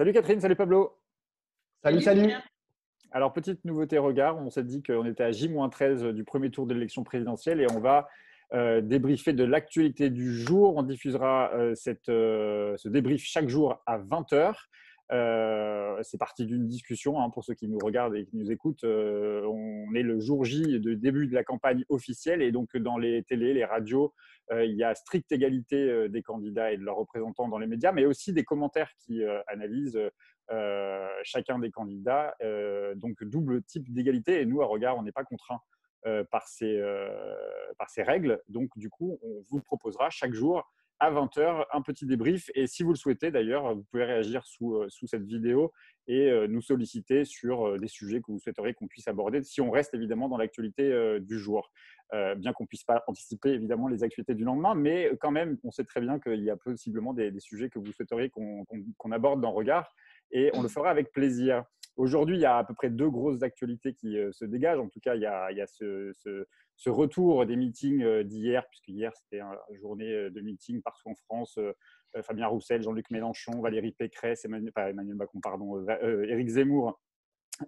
Salut Catherine, salut Pablo. Salut, Salut salut. Pierre. Alors, petite nouveauté regard, on s'est dit qu'on était à J-13 du premier tour de l'élection présidentielle et on va débriefer de l'actualité du jour. On diffusera ce débrief chaque jour à 20 heures. C'est parti d'une discussion pour ceux qui nous regardent et qui nous écoutent. On est le jour J de début de la campagne officielle et donc dans les télés, les radios, il y a stricte égalité des candidats et de leurs représentants dans les médias, mais aussi des commentaires qui analysent chacun des candidats. Donc double type d'égalité et nous, à Regard, on n'est pas contraint par ces règles. Donc du coup, on vous proposera chaque jour à 20 heures un petit débrief. Et si vous le souhaitez d'ailleurs, vous pouvez réagir sous cette vidéo et nous solliciter sur des sujets que vous souhaiteriez qu'on puisse aborder, si on reste évidemment dans l'actualité du jour. Bien qu'on ne puisse pas anticiper évidemment les actualités du lendemain, mais quand même, on sait très bien qu'il y a possiblement des sujets que vous souhaiteriez qu'on aborde dans Regard, et on le fera avec plaisir. Aujourd'hui, il y a à peu près deux grosses actualités qui se dégagent. En tout cas, il y a ce retour des meetings d'hier, puisque hier, c'était une journée de meeting partout en France. Fabien Roussel, Jean-Luc Mélenchon, Valérie Pécresse, Emmanuel Macron, pardon, Éric Zemmour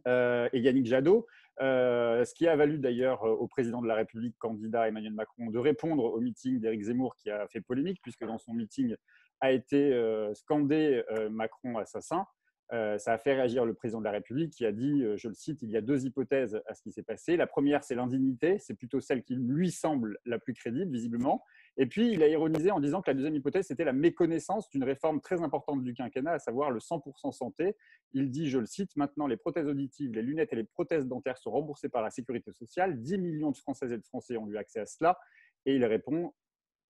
et Yannick Jadot. Ce qui a valu d'ailleurs au président de la République, candidat Emmanuel Macron, de répondre au meeting d'Éric Zemmour qui a fait polémique, puisque dans son meeting a été scandé Macron assassin. Ça a fait réagir le président de la République qui a dit, je le cite, il y a deux hypothèses à ce qui s'est passé. La première, c'est l'indignité, c'est plutôt celle qui lui semble la plus crédible, visiblement. Et puis, il a ironisé en disant que la deuxième hypothèse, c'était la méconnaissance d'une réforme très importante du quinquennat, à savoir le 100% santé. Il dit, je le cite, maintenant les prothèses auditives, les lunettes et les prothèses dentaires sont remboursées par la sécurité sociale. 10 millions de Françaises et de Français ont eu accès à cela. Et il répond,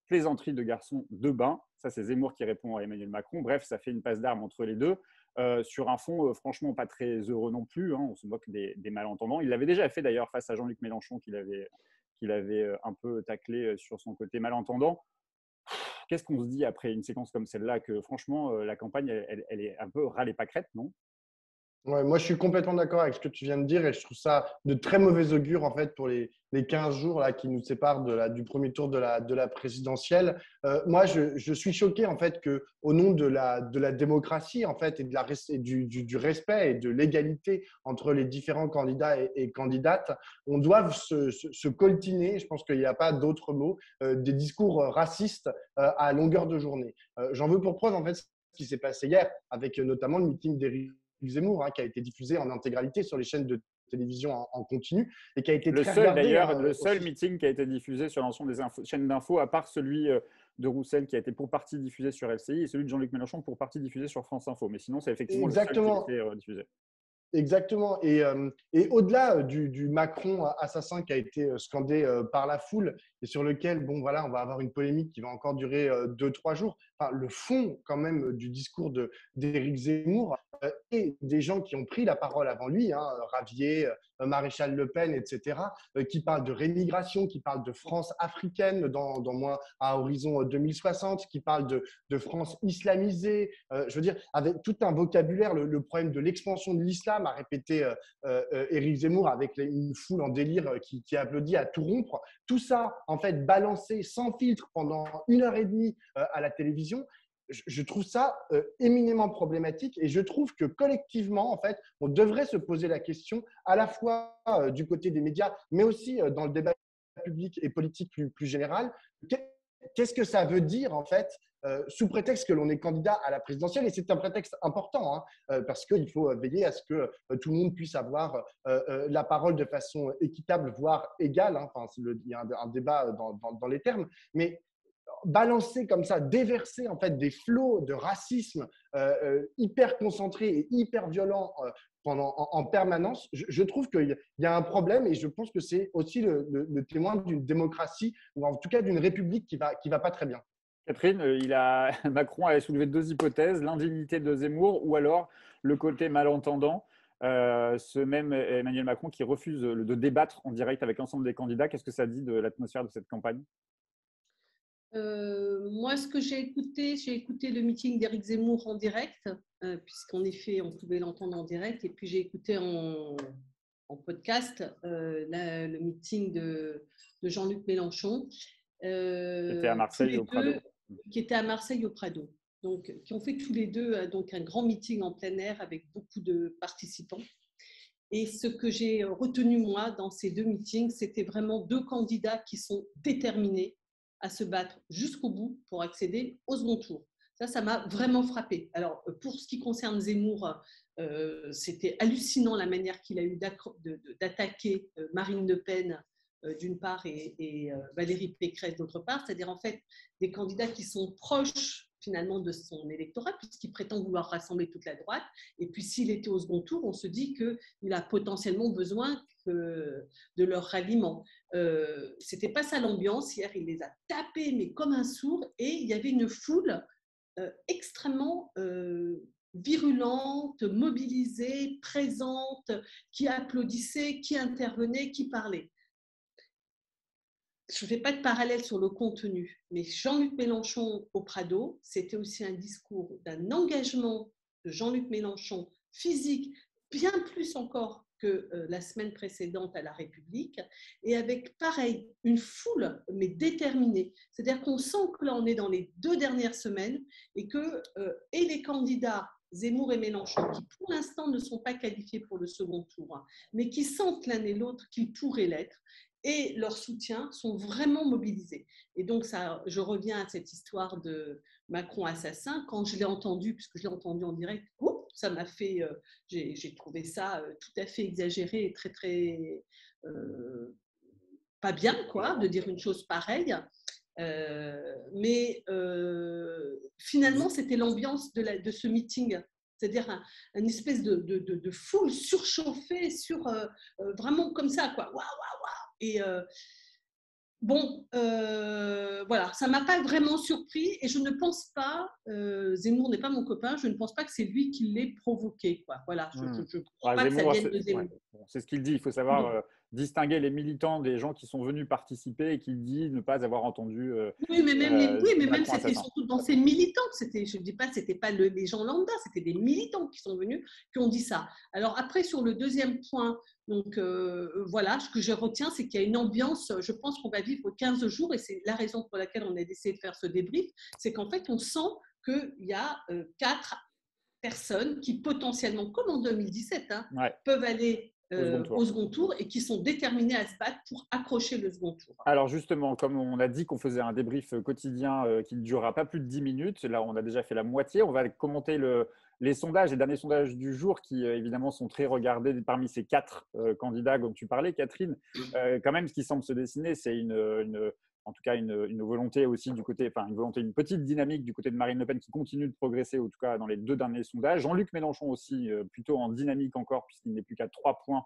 plaisanterie de garçon de bain. Ça, c'est Zemmour qui répond à Emmanuel Macron. Bref, ça fait une passe d'armes entre les deux. Sur un fond, franchement, pas très heureux non plus. On se moque des malentendants. Il l'avait déjà fait d'ailleurs face à Jean-Luc Mélenchon, qu'il avait un peu taclé sur son côté malentendant. Qu'est-ce qu'on se dit après une séquence comme celle-là, que franchement, la campagne, elle est un peu râle et pâquerette, non? Ouais, moi, je suis complètement d'accord avec ce que tu viens de dire et je trouve ça de très mauvais augure en fait pour les 15 jours là, qui nous séparent du premier tour de la présidentielle. Moi, je suis choqué en fait qu'au nom de la démocratie en fait, et, du respect et de l'égalité entre les différents candidats et candidates, on doive se coltiner, je pense qu'il n'y a pas d'autre mot, des discours racistes à longueur de journée. J'en veux pour preuve en fait ce qui s'est passé hier avec notamment le meeting d'Éric Zemmour, qui a été diffusé en intégralité sur les chaînes de télévision en continu et qui a été Le très seul, regardé. d'ailleurs, le seul meeting qui a été diffusé sur l'ensemble des chaînes d'infos, à part celui de Roussel qui a été pour partie diffusé sur LCI, et celui de Jean-Luc Mélenchon pour partie diffusé sur France Info. Mais sinon, c'est effectivement le seul qui a Exactement. été diffusé. Exactement. Et au-delà du Macron assassin qui a été scandé par la foule et sur lequel, bon, voilà, on va avoir une polémique qui va encore durer 2-3 jours, enfin, le fond quand même du discours d'Éric Zemmour et des gens qui ont pris la parole avant lui, Ravier, Maréchal Le Pen, etc., qui parlent de rémigration, qui parlent de France africaine dans moins à horizon 2060, qui parlent de France islamisée, je veux dire, avec tout un vocabulaire, le problème de l'expansion de l'islam, a répété Éric Zemmour avec une foule en délire qui applaudit à tout rompre. Tout ça, en fait, balancé sans filtre pendant 1 heure et demie à la télévision, je trouve ça éminemment problématique et je trouve que collectivement, en fait, on devrait se poser la question à la fois du côté des médias, mais aussi dans le débat public et politique plus général. Qu'est-ce que ça veut dire, en fait, sous prétexte que l'on est candidat à la présidentielle, et c'est un prétexte important, parce qu'il faut veiller à ce que tout le monde puisse avoir la parole de façon équitable, voire égale. Enfin, il y a un débat dans les termes, mais balancer comme ça, déverser en fait des flots de racisme hyper concentrés et hyper violents en permanence, je trouve qu'il y a un problème et je pense que c'est aussi le témoin d'une démocratie ou en tout cas d'une république qui va pas très bien. Catherine, Macron a soulevé deux hypothèses, l'indignité de Zemmour ou alors le côté malentendant. Ce même Emmanuel Macron qui refuse de débattre en direct avec l'ensemble des candidats. Qu'est-ce que ça dit de l'atmosphère de cette campagne? Moi, ce que j'ai écouté le meeting d'Éric Zemmour en direct, puisqu'en effet, on pouvait l'entendre en direct, et puis j'ai écouté en podcast le meeting de Jean-Luc Mélenchon. C'était à Tous Marseille les au Prado. deux, qui était à Marseille au Prado. donc, qui ont fait tous les deux donc, un grand meeting en plein air avec beaucoup de participants. Et ce que j'ai retenu, moi, dans ces deux meetings, c'était vraiment deux candidats qui sont déterminés à se battre jusqu'au bout pour accéder au second tour. Ça m'a vraiment frappé. Alors, pour ce qui concerne Zemmour, c'était hallucinant la manière qu'il a eu d'attaquer Marine Le Pen d'une part et Valérie Pécresse d'autre part, c'est-à-dire en fait des candidats qui sont proches finalement de son électorat puisqu'il prétend vouloir rassembler toute la droite et puis s'il était au second tour, on se dit qu'il a potentiellement besoin de leur ralliement. C'était pas ça l'ambiance, hier il les a tapés mais comme un sourd et il y avait une foule extrêmement virulente, mobilisée, présente, qui applaudissait, qui intervenait, qui parlait. Je ne fais pas de parallèle sur le contenu, mais Jean-Luc Mélenchon au Prado, c'était aussi un discours d'un engagement de Jean-Luc Mélenchon physique, bien plus encore que la semaine précédente à la République, et avec, pareil, une foule, mais déterminée. C'est-à-dire qu'on sent que là, on est dans les 2 dernières semaines et que et les candidats Zemmour et Mélenchon, qui pour l'instant ne sont pas qualifiés pour le second tour, hein, mais qui sentent l'un et l'autre qu'ils pourraient l'être, et leurs soutiens sont vraiment mobilisés. Et donc, ça, je reviens à cette histoire de Macron assassin. Quand je l'ai entendu, puisque je l'ai entendu en direct, ça m'a fait, j'ai trouvé ça tout à fait exagéré et très, très pas bien, quoi, de dire une chose pareille. Mais finalement, c'était l'ambiance de ce meeting. C'est-à-dire une espèce de foule surchauffée, vraiment comme ça, quoi. Waouh, waouh, waouh. Et bon, voilà, ça ne m'a pas vraiment surpris et je ne pense pas, Zemmour n'est pas mon copain, je ne pense pas que c'est lui qui l'ait provoqué, quoi. Voilà, je ne crois pas que ça vienne de Zemmour. Ouais. Bon, c'est ce qu'il dit, il faut savoir distinguer les militants des gens qui sont venus participer et qui disent ne pas avoir entendu. Oui, mais même c'était surtout dans ces militants. Je ne dis pas que ce n'était pas les gens lambda, c'était des militants qui sont venus, qui ont dit ça. Alors après, sur le deuxième point, donc voilà, ce que je retiens, c'est qu'il y a une ambiance, je pense qu'on va vivre 15 jours et c'est la raison pour laquelle on a décidé de faire ce débrief, c'est qu'en fait, on sent qu'il y a 4 personnes qui potentiellement, comme en 2017, hein, peuvent aller au second tour et qui sont déterminés à se battre pour accrocher le second tour. Alors justement, comme on a dit qu'on faisait un débrief quotidien qui ne durera pas plus de 10 minutes, là on a déjà fait la moitié, on va commenter les sondages, les derniers sondages du jour qui évidemment sont très regardés parmi ces 4 candidats dont tu parlais, Catherine. Quand même, ce qui semble se dessiner, c'est en tout cas une volonté aussi du côté, enfin une petite dynamique du côté de Marine Le Pen qui continue de progresser, en tout cas dans les 2 derniers sondages. Jean-Luc Mélenchon aussi, plutôt en dynamique encore, puisqu'il n'est plus qu'à 3 points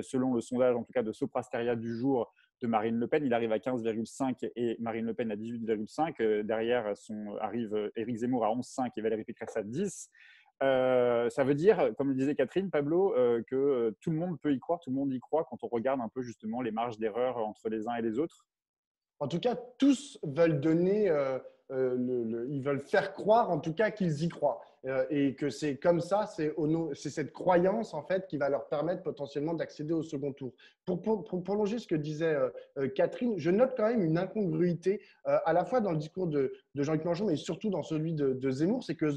selon le sondage, en tout cas de Soprasteria du jour de Marine Le Pen. Il arrive à 15,5 et Marine Le Pen à 18,5. Derrière arrive Éric Zemmour à 11,5 et Valérie Pécresse à 10. Ça veut dire, comme le disait Catherine, Pablo, que tout le monde peut y croire, tout le monde y croit quand on regarde un peu justement les marges d'erreur entre les uns et les autres. En tout cas, tous veulent donner, ils veulent faire croire en tout cas qu'ils y croient. Et que c'est comme ça, c'est cette croyance en fait qui va leur permettre potentiellement d'accéder au second tour. Pour prolonger ce que disait Catherine, je note quand même une incongruité à la fois dans le discours de Jean-Luc Mélenchon, mais surtout dans celui de Zemmour, c'est que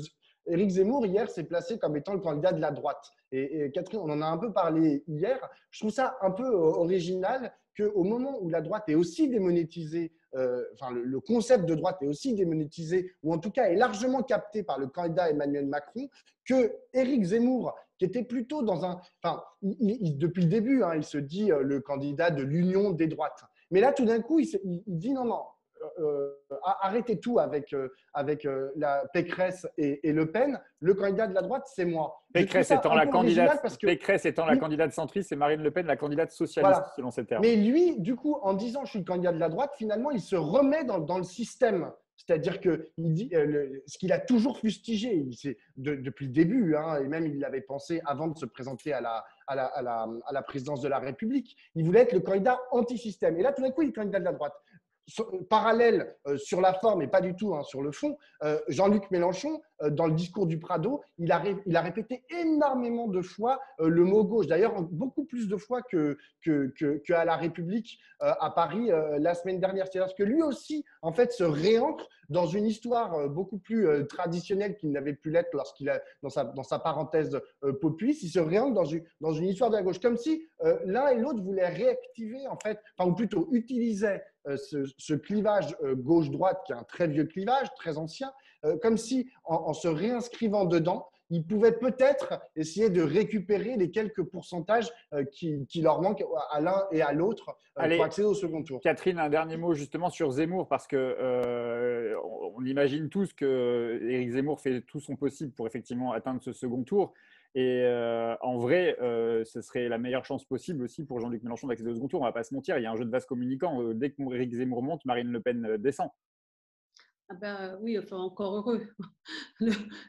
Éric Zemmour, hier, s'est placé comme étant le candidat de la droite. Et Catherine, on en a un peu parlé hier. Je trouve ça un peu original qu'au moment où la droite est aussi démonétisée, le concept de droite est aussi démonétisé, ou en tout cas est largement capté par le candidat Emmanuel Macron, que Éric Zemmour, qui était plutôt dans un… depuis le début, hein, il se dit le candidat de l'union des droites. Mais là, tout d'un coup, il dit non, arrêtez tout avec la Pécresse et Le Pen. Le candidat de la droite, c'est moi. Pécresse étant la candidate centriste et Marine Le Pen la candidate socialiste, voilà, selon ces termes. Mais lui, du coup, en disant je suis le candidat de la droite, finalement, il se remet dans le système. C'est-à-dire qu'il dit ce qu'il a toujours fustigé depuis le début, hein, et même il l'avait pensé avant de se présenter à la présidence de la République. Il voulait être le candidat anti-système. Et là, tout d'un coup, il est candidat de la droite. Parallèle sur la forme et pas du tout sur le fond, Jean-Luc Mélenchon dans le discours du Prado, il a répété énormément de fois le mot gauche. D'ailleurs, beaucoup plus de fois qu'à la République à Paris la semaine dernière. C'est-à-dire que lui aussi, en fait, se réancre dans une histoire beaucoup plus traditionnelle qu'il n'avait pu l'être lorsqu'il a dans sa parenthèse populiste. Il se réancre dans une histoire de la gauche, comme si l'un et l'autre voulaient réactiver, en fait, enfin, ou plutôt utilisaient ce clivage gauche-droite, qui est un très vieux clivage, très ancien, comme si, en se réinscrivant dedans, ils pouvaient peut-être essayer de récupérer les quelques pourcentages qui leur manquent à l'un et à l'autre pour accéder au second tour. Catherine, un dernier mot justement sur Zemmour, parce que on imagine tous que Éric Zemmour fait tout son possible pour effectivement atteindre ce second tour. Et en vrai, ce serait la meilleure chance possible aussi pour Jean-Luc Mélenchon d'accéder au second tour. On ne va pas se mentir, il y a un jeu de vase communicant. Dès que Éric Zemmour monte, Marine Le Pen descend. Ah ben, oui, enfin, encore heureux.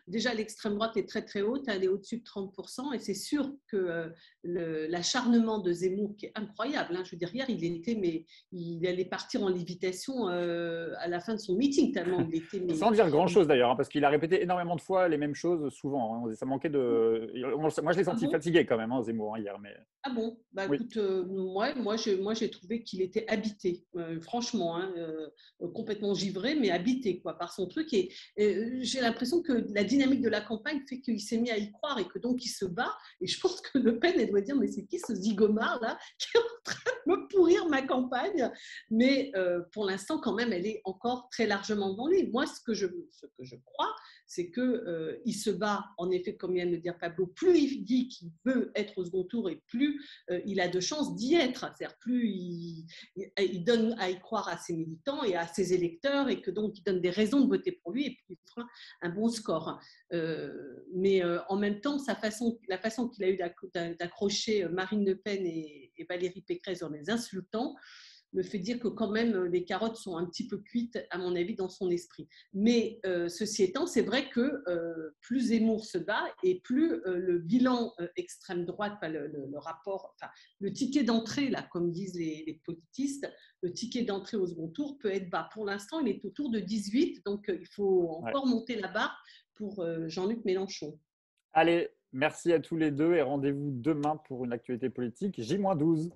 Déjà, l'extrême droite est très très haute, elle est au-dessus de 30%, et c'est sûr que l'acharnement de Zemmour, qui est incroyable, hein, je veux dire, hier, il allait partir en lévitation à la fin de son meeting, tellement il était… Sans dire grand-chose d'ailleurs, hein, parce qu'il a répété énormément de fois les mêmes choses souvent. Hein. Ça manquait de… Moi, je l'ai senti fatigué quand même, hein, Zemmour, hein, hier. Mais… Ah bon, bah, oui. Écoute, moi j'ai trouvé qu'il était habité, franchement, hein, complètement givré, mais habité quoi, par son truc. Et j'ai l'impression que la dynamique de la campagne fait qu'il s'est mis à y croire et que donc il se bat. Et je pense que Le Pen, elle doit dire, mais c'est qui ce zigomard là qui est en train de me pourrir ma campagne? Mais pour l'instant, quand même, elle est encore très largement devant lui. Moi, ce que je crois, c'est qu'il se bat, en effet, comme vient de le dire Pablo, plus il dit qu'il veut être au second tour et plus il a de chances d'y être. C'est-à-dire plus il donne à y croire à ses militants et à ses électeurs, et que donc il donne des raisons de voter pour lui, et puis il fera un bon score. Mais en même temps, la façon qu'il a eu d'accrocher Marine Le Pen et Valérie Pécresse en les insultant me fait dire que quand même les carottes sont un petit peu cuites, à mon avis, dans son esprit. Mais ceci étant, c'est vrai que plus Zemmour se bat et plus le bilan extrême droite, le rapport, enfin, le ticket d'entrée, là, comme disent les politistes, le ticket d'entrée au second tour peut être bas. Pour l'instant, il est autour de 18, donc il faut encore monter la barre pour Jean-Luc Mélenchon. Allez, merci à tous les deux et rendez-vous demain pour une actualité politique J-12.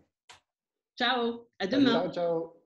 Ciao, à demain. Ciao, ciao.